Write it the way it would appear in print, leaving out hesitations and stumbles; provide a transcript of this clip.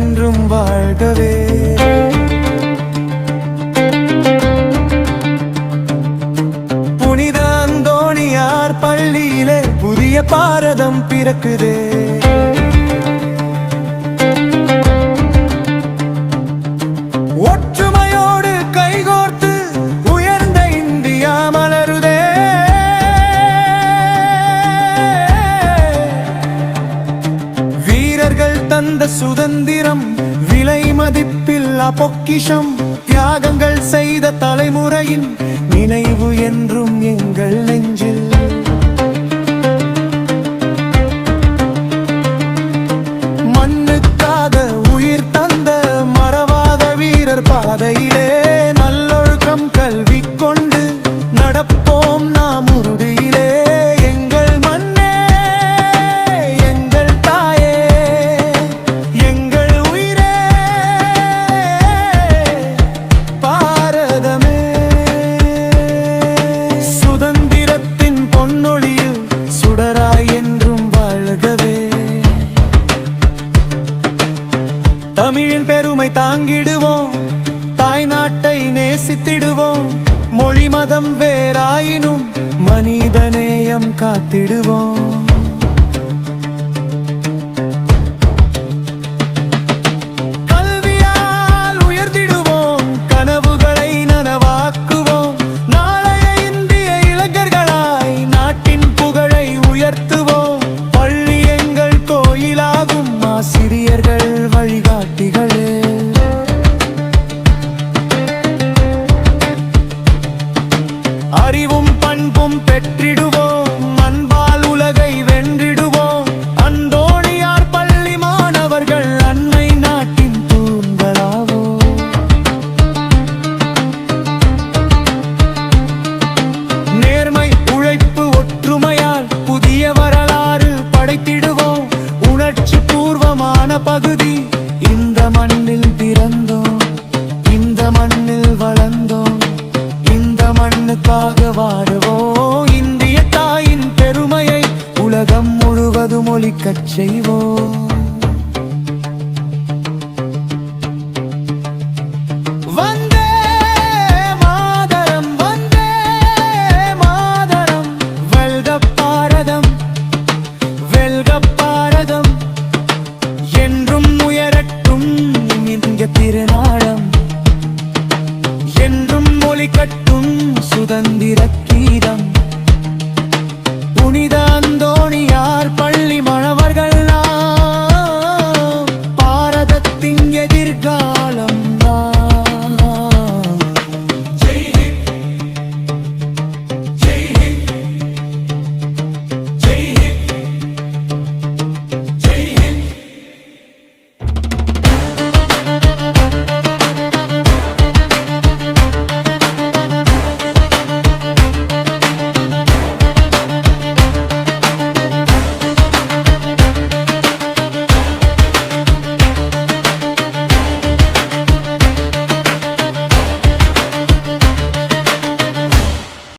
என்றும் வாழ்கவே. புனித அந்தோணியார் பள்ளியிலே புதிய பாரதம் பிறக்குதே. ஒற்றுமையோடு கைகோர்த்து உயர்ந்த இந்தியா மலருதே. வீரர்கள் தந்த சுதந்திரம் விலை மதிப்பில்லா பொக்கிஷம். தியாகங்கள் செய்த தலைமுறையின் நினைவு என்றும் எங்கள் நெஞ்சில். மண்ணுக்காக உயிர் தந்த மறவாத வீரர் பாதையிலே நல்லொழுக்கம் கல்வி கொண்டு நடப்போம் நாம் உறுதியிலே. எங்கள் மண்ணே எங்கள் தாயே எங்கள் உயிரே பாரதமே. சுதந்திரத்தின் பொன்னொழியில் சுடராய் என்றும் வாழ்கவே. தமிழின் பெருமை தாங்கிடுவோம், தாய் நாட்டை நேசித்திடுவோம். மொழி மதம் வேறாயினும் மனிதநேயம் காத்திடுவோம். கல்வியால் உயர்த்திடுவோம், கனவுகளை நனவாக்குவோம். நாளைய இந்திய இளைஞர்களாய் நாட்டின் புகழை உயர்த்துவோம். பள்ளி எங்கள் கோயிலாகும், ஆசிரியர்கள் வழிகாட்டிகளே. அறிவும் பண்பும் பெற்றிடுவோம், அன்பால் உலகை வென்றிடுவோம். அந்தோணியார் பள்ளி மாணவர்கள் அன்னை நாட்டின் தூண்களாவோம். நேர்மை உழைப்பு ஒற்றுமையால் புதிய வரலாறு படைத்திடுவோம். உணர்ச்சி பூர்வமான பகுதி இந்த மண்ணில் பிறந்தோம், இந்த மண்ணில் வளர்ந்தோம். இந்த மண்ணுக்காக வாழுவோம், இந்திய தாயின் பெருமையை உலகம் முழுவதும் ஒலிக்கச் செய்வோம்.